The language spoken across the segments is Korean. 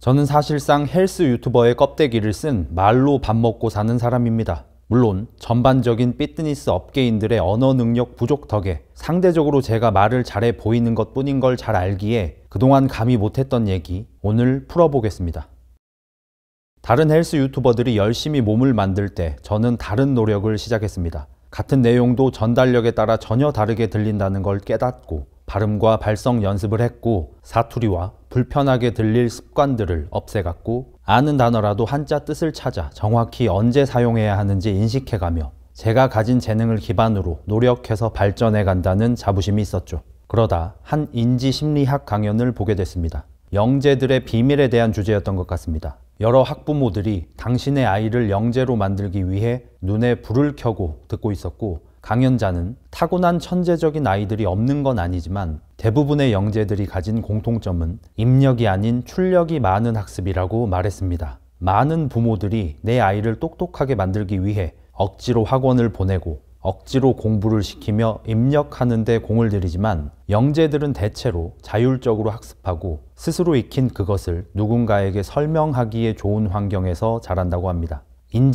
저는 사실상 헬스 유튜버의 껍데기를 쓴 말로 밥 먹고 사는 사람입니다. 물론 전반적인 피트니스 업계인들의 언어 능력 부족 덕에 상대적으로 제가 말을 잘해 보이는 것 뿐인 걸 잘 알기에 그동안 감히 못했던 얘기 오늘 풀어보겠습니다. 다른 헬스 유튜버들이 열심히 몸을 만들 때 저는 다른 노력을 시작했습니다. 같은 내용도 전달력에 따라 전혀 다르게 들린다는 걸 깨닫고 발음과 발성 연습을 했고 사투리와 불편하게 들릴 습관들을 없애갔고 아는 단어라도 한자 뜻을 찾아 정확히 언제 사용해야 하는지 인식해가며 제가 가진 재능을 기반으로 노력해서 발전해 간다는 자부심이 있었죠. 그러다 한 인지심리학 강연을 보게 됐습니다. 영재들의 비밀에 대한 주제였던 것 같습니다. 여러 학부모들이 당신의 아이를 영재로 만들기 위해 눈에 불을 켜고 듣고 있었고 강연자는 타고난 천재적인 아이들이 없는 건 아니지만 대부분의 영재들이 가진 공통점은 입력이 아닌 출력이 많은 학습이라고 말했습니다. 많은 부모들이 내 아이를 똑똑하게 만들기 위해 억지로 학원을 보내고 억지로 공부를 시키며 입력하는 데 공을 들이지만 영재들은 대체로 자율적으로 학습하고 스스로 익힌 그것을 누군가에게 설명하기에 좋은 환경에서 자란다고 합니다.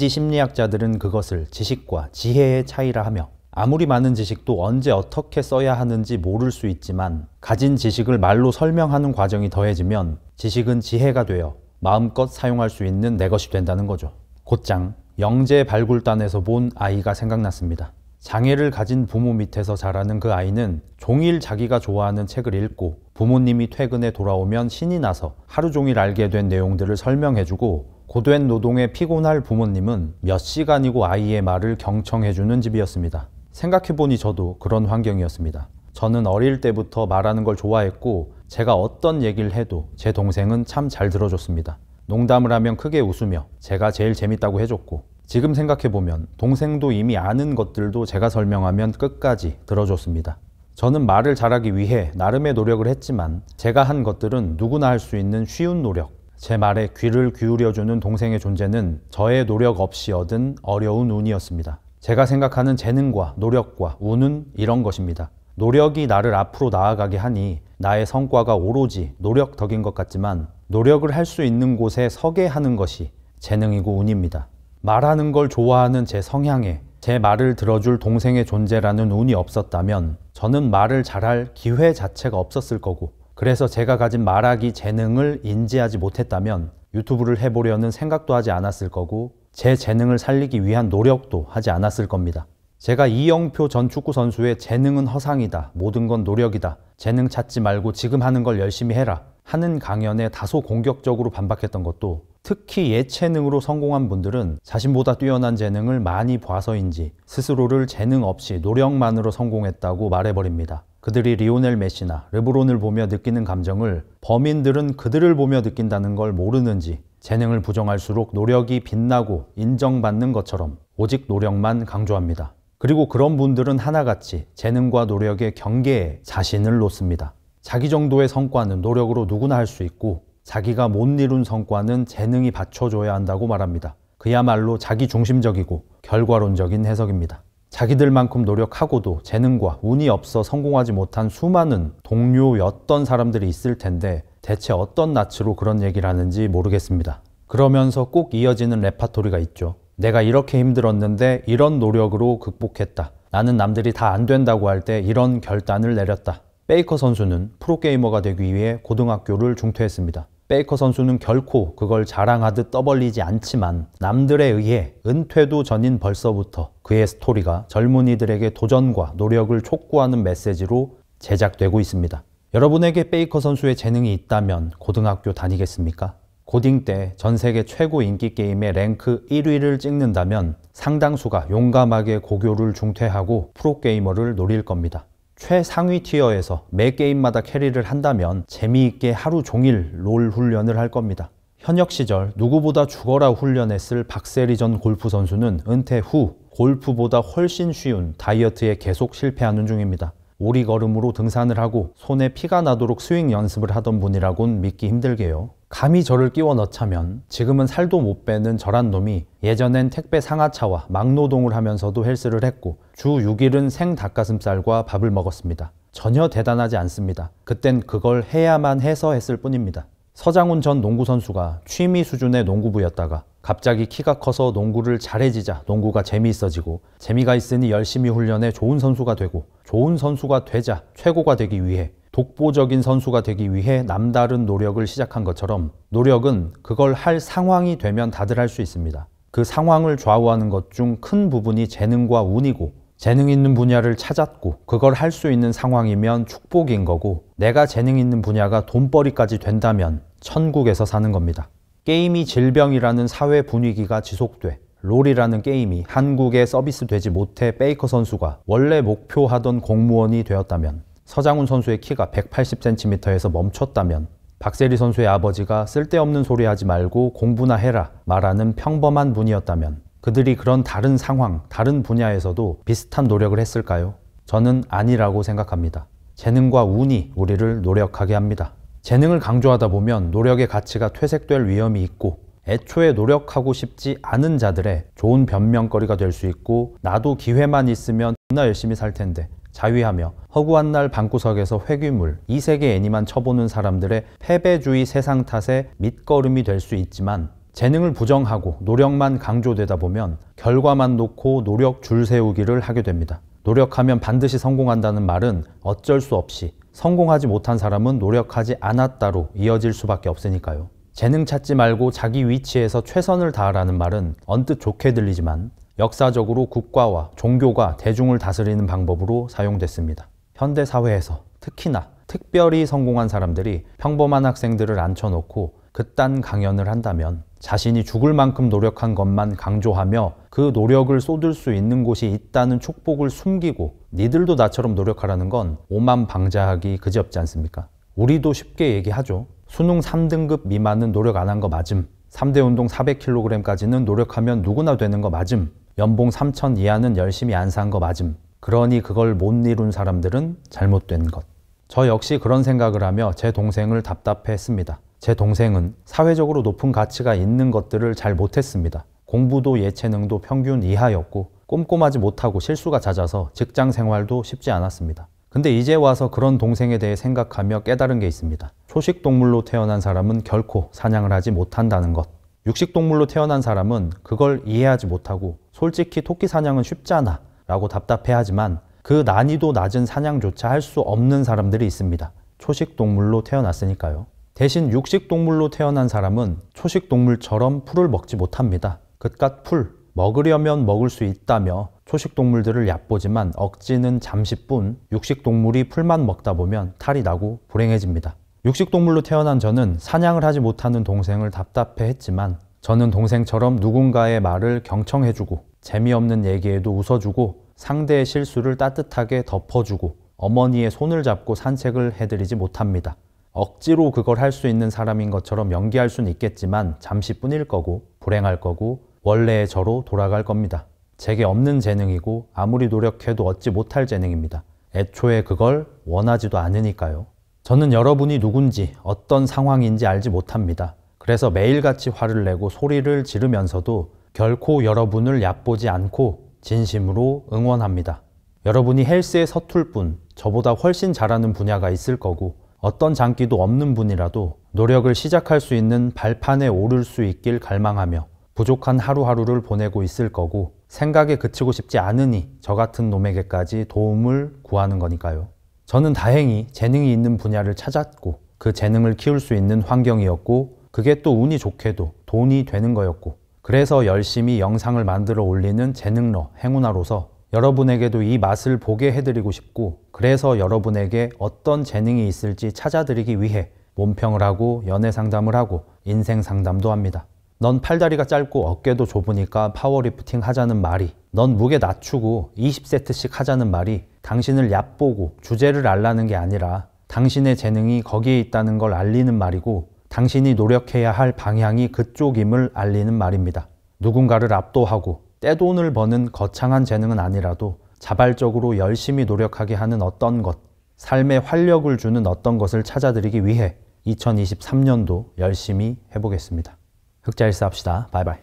인지심리학자들은 그것을 지식과 지혜의 차이라 하며 아무리 많은 지식도 언제 어떻게 써야 하는지 모를 수 있지만 가진 지식을 말로 설명하는 과정이 더해지면 지식은 지혜가 되어 마음껏 사용할 수 있는 내 것이 된다는 거죠. 곧장 영재 발굴단에서 본 아이가 생각났습니다. 장애를 가진 부모 밑에서 자라는 그 아이는 종일 자기가 좋아하는 책을 읽고 부모님이 퇴근해 돌아오면 신이 나서 하루 종일 알게 된 내용들을 설명해주고 고된 노동에 피곤할 부모님은 몇 시간이고 아이의 말을 경청해주는 집이었습니다. 생각해보니 저도 그런 환경이었습니다. 저는 어릴 때부터 말하는 걸 좋아했고 제가 어떤 얘기를 해도 제 동생은 참 잘 들어줬습니다. 농담을 하면 크게 웃으며 제가 제일 재밌다고 해줬고 지금 생각해보면 동생도 이미 아는 것들도 제가 설명하면 끝까지 들어줬습니다. 저는 말을 잘하기 위해 나름의 노력을 했지만 제가 한 것들은 누구나 할 수 있는 쉬운 노력, 제 말에 귀를 기울여주는 동생의 존재는 저의 노력 없이 얻은 어려운 운이었습니다. 제가 생각하는 재능과 노력과 운은 이런 것입니다. 노력이 나를 앞으로 나아가게 하니 나의 성과가 오로지 노력 덕인 것 같지만 노력을 할 수 있는 곳에 서게 하는 것이 재능이고 운입니다. 말하는 걸 좋아하는 제 성향에 제 말을 들어줄 동생의 존재라는 운이 없었다면 저는 말을 잘할 기회 자체가 없었을 거고 그래서 제가 가진 말하기 재능을 인지하지 못했다면 유튜브를 해보려는 생각도 하지 않았을 거고 제 재능을 살리기 위한 노력도 하지 않았을 겁니다. 제가 이영표 전 축구선수의 재능은 허상이다, 모든 건 노력이다, 재능 찾지 말고 지금 하는 걸 열심히 해라 하는 강연에 다소 공격적으로 반박했던 것도 특히 예체능으로 성공한 분들은 자신보다 뛰어난 재능을 많이 봐서인지 스스로를 재능 없이 노력만으로 성공했다고 말해버립니다. 그들이 리오넬 메시나 르브론을 보며 느끼는 감정을 범인들은 그들을 보며 느낀다는 걸 모르는지 재능을 부정할수록 노력이 빛나고 인정받는 것처럼 오직 노력만 강조합니다. 그리고 그런 분들은 하나같이 재능과 노력의 경계에 자신을 놓습니다. 자기 정도의 성과는 노력으로 누구나 할 수 있고 자기가 못 이룬 성과는 재능이 받쳐줘야 한다고 말합니다. 그야말로 자기중심적이고 결과론적인 해석입니다. 자기들만큼 노력하고도 재능과 운이 없어 성공하지 못한 수많은 동료였던 사람들이 있을 텐데 대체 어떤 낯으로 그런 얘기를 하는지 모르겠습니다. 그러면서 꼭 이어지는 레파토리가 있죠. 내가 이렇게 힘들었는데 이런 노력으로 극복했다. 나는 남들이 다 안 된다고 할 때 이런 결단을 내렸다. 베이커 선수는 프로게이머가 되기 위해 고등학교를 중퇴했습니다. 베이커 선수는 결코 그걸 자랑하듯 떠벌리지 않지만 남들에 의해 은퇴도 전인 벌써부터 그의 스토리가 젊은이들에게 도전과 노력을 촉구하는 메시지로 제작되고 있습니다. 여러분에게 베이커 선수의 재능이 있다면 고등학교 다니겠습니까? 고딩 때 전 세계 최고 인기 게임의 랭크 1위를 찍는다면 상당수가 용감하게 고교를 중퇴하고 프로게이머를 노릴 겁니다. 최상위 티어에서 매 게임마다 캐리를 한다면 재미있게 하루 종일 롤 훈련을 할 겁니다. 현역 시절 누구보다 죽어라 훈련했을 박세리 전 골프 선수는 은퇴 후 골프보다 훨씬 쉬운 다이어트에 계속 실패하는 중입니다. 오리걸음으로 등산을 하고 손에 피가 나도록 스윙 연습을 하던 분이라곤 믿기 힘들게요. 감히 저를 끼워 넣자면 지금은 살도 못 빼는 저란 놈이 예전엔 택배 상하차와 막노동을 하면서도 헬스를 했고 주 6일은 생 닭가슴살과 밥을 먹었습니다. 전혀 대단하지 않습니다. 그땐 그걸 해야만 해서 했을 뿐입니다. 서장훈 전 농구 선수가 취미 수준의 농구부였다가 갑자기 키가 커서 농구를 잘해지자 농구가 재미있어지고 재미가 있으니 열심히 훈련해 좋은 선수가 되고 좋은 선수가 되자 최고가 되기 위해 독보적인 선수가 되기 위해 남다른 노력을 시작한 것처럼 노력은 그걸 할 상황이 되면 다들 할 수 있습니다. 그 상황을 좌우하는 것 중 큰 부분이 재능과 운이고 재능 있는 분야를 찾았고 그걸 할 수 있는 상황이면 축복인 거고 내가 재능 있는 분야가 돈벌이까지 된다면 천국에서 사는 겁니다. 게임이 질병이라는 사회 분위기가 지속돼 롤이라는 게임이 한국에 서비스되지 못해 베이커 선수가 원래 목표하던 공무원이 되었다면 서장훈 선수의 키가 180cm에서 멈췄다면 박세리 선수의 아버지가 쓸데없는 소리 하지 말고 공부나 해라 말하는 평범한 분이었다면 그들이 그런 다른 상황, 다른 분야에서도 비슷한 노력을 했을까요? 저는 아니라고 생각합니다. 재능과 운이 우리를 노력하게 합니다. 재능을 강조하다 보면 노력의 가치가 퇴색될 위험이 있고 애초에 노력하고 싶지 않은 자들의 좋은 변명거리가 될 수 있고 나도 기회만 있으면 존나 열심히 살 텐데 자위하며 허구한 날 방구석에서 회귀물, 이 세계 애니만 쳐보는 사람들의 패배주의 세상 탓의 밑거름이 될 수 있지만 재능을 부정하고 노력만 강조되다 보면 결과만 놓고 노력 줄 세우기를 하게 됩니다. 노력하면 반드시 성공한다는 말은 어쩔 수 없이 성공하지 못한 사람은 노력하지 않았다로 이어질 수밖에 없으니까요. 재능 찾지 말고 자기 위치에서 최선을 다하라는 말은 언뜻 좋게 들리지만 역사적으로 국가와 종교가 대중을 다스리는 방법으로 사용됐습니다. 현대사회에서 특히나 특별히 성공한 사람들이 평범한 학생들을 앉혀놓고 그딴 강연을 한다면 자신이 죽을 만큼 노력한 것만 강조하며 그 노력을 쏟을 수 있는 곳이 있다는 축복을 숨기고 니들도 나처럼 노력하라는 건 오만방자하기 그지없지 않습니까? 우리도 쉽게 얘기하죠. 수능 3등급 미만은 노력 안 한 거 맞음. 3대 운동 400kg까지는 노력하면 누구나 되는 거 맞음. 연봉 3,000 이하는 열심히 안 산 거 맞음. 그러니 그걸 못 이룬 사람들은 잘못된 것. 저 역시 그런 생각을 하며 제 동생을 답답해했습니다. 제 동생은 사회적으로 높은 가치가 있는 것들을 잘 못했습니다. 공부도 예체능도 평균 이하였고 꼼꼼하지 못하고 실수가 잦아서 직장 생활도 쉽지 않았습니다. 근데 이제 와서 그런 동생에 대해 생각하며 깨달은 게 있습니다. 초식동물로 태어난 사람은 결코 사냥을 하지 못한다는 것. 육식동물로 태어난 사람은 그걸 이해하지 못하고 솔직히 토끼 사냥은 쉽잖아 라고 답답해하지만 그 난이도 낮은 사냥조차 할 수 없는 사람들이 있습니다. 초식동물로 태어났으니까요. 대신 육식동물로 태어난 사람은 초식동물처럼 풀을 먹지 못합니다. 그깟 풀, 먹으려면 먹을 수 있다며 초식동물들을 얕보지만 억지는 잠시뿐 육식동물이 풀만 먹다 보면 탈이 나고 불행해집니다. 육식동물로 태어난 저는 사냥을 하지 못하는 동생을 답답해했지만 저는 동생처럼 누군가의 말을 경청해주고 재미없는 얘기에도 웃어주고 상대의 실수를 따뜻하게 덮어주고 어머니의 손을 잡고 산책을 해드리지 못합니다. 억지로 그걸 할 수 있는 사람인 것처럼 연기할 수는 있겠지만 잠시뿐일 거고 불행할 거고 원래의 저로 돌아갈 겁니다. 제게 없는 재능이고 아무리 노력해도 얻지 못할 재능입니다. 애초에 그걸 원하지도 않으니까요. 저는 여러분이 누군지 어떤 상황인지 알지 못합니다. 그래서 매일같이 화를 내고 소리를 지르면서도 결코 여러분을 얕보지 않고 진심으로 응원합니다. 여러분이 헬스에 서툴 뿐 저보다 훨씬 잘하는 분야가 있을 거고 어떤 장기도 없는 분이라도 노력을 시작할 수 있는 발판에 오를 수 있길 갈망하며 부족한 하루하루를 보내고 있을 거고 생각에 그치고 싶지 않으니 저 같은 놈에게까지 도움을 구하는 거니까요. 저는 다행히 재능이 있는 분야를 찾았고 그 재능을 키울 수 있는 환경이었고 그게 또 운이 좋게도 돈이 되는 거였고 그래서 열심히 영상을 만들어 올리는 재능러 행운아로서 여러분에게도 이 맛을 보게 해드리고 싶고 그래서 여러분에게 어떤 재능이 있을지 찾아드리기 위해 몸평을 하고 연애 상담을 하고 인생 상담도 합니다. 넌 팔다리가 짧고 어깨도 좁으니까 파워리프팅 하자는 말이 넌 무게 낮추고 20세트씩 하자는 말이 당신을 얕보고 주제를 알라는 게 아니라 당신의 재능이 거기에 있다는 걸 알리는 말이고 당신이 노력해야 할 방향이 그쪽임을 알리는 말입니다. 누군가를 압도하고 떼돈을 버는 거창한 재능은 아니라도 자발적으로 열심히 노력하게 하는 어떤 것, 삶에 활력을 주는 어떤 것을 찾아드리기 위해 2023년도 열심히 해보겠습니다. 흑자일스 합시다. 바이바이.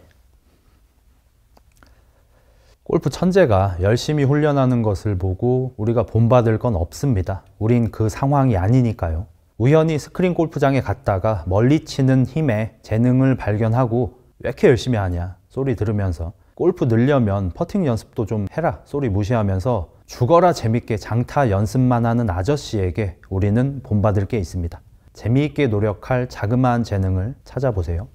골프 천재가 열심히 훈련하는 것을 보고 우리가 본받을 건 없습니다. 우린 그 상황이 아니니까요. 우연히 스크린 골프장에 갔다가 멀리 치는 힘에 재능을 발견하고 왜 이렇게 열심히 하냐 소리 들으면서 골프 늘려면 퍼팅 연습도 좀 해라 소리 무시하면서 죽어라 재밌게 장타 연습만 하는 아저씨에게 우리는 본받을 게 있습니다. 재미있게 노력할 자그마한 재능을 찾아보세요.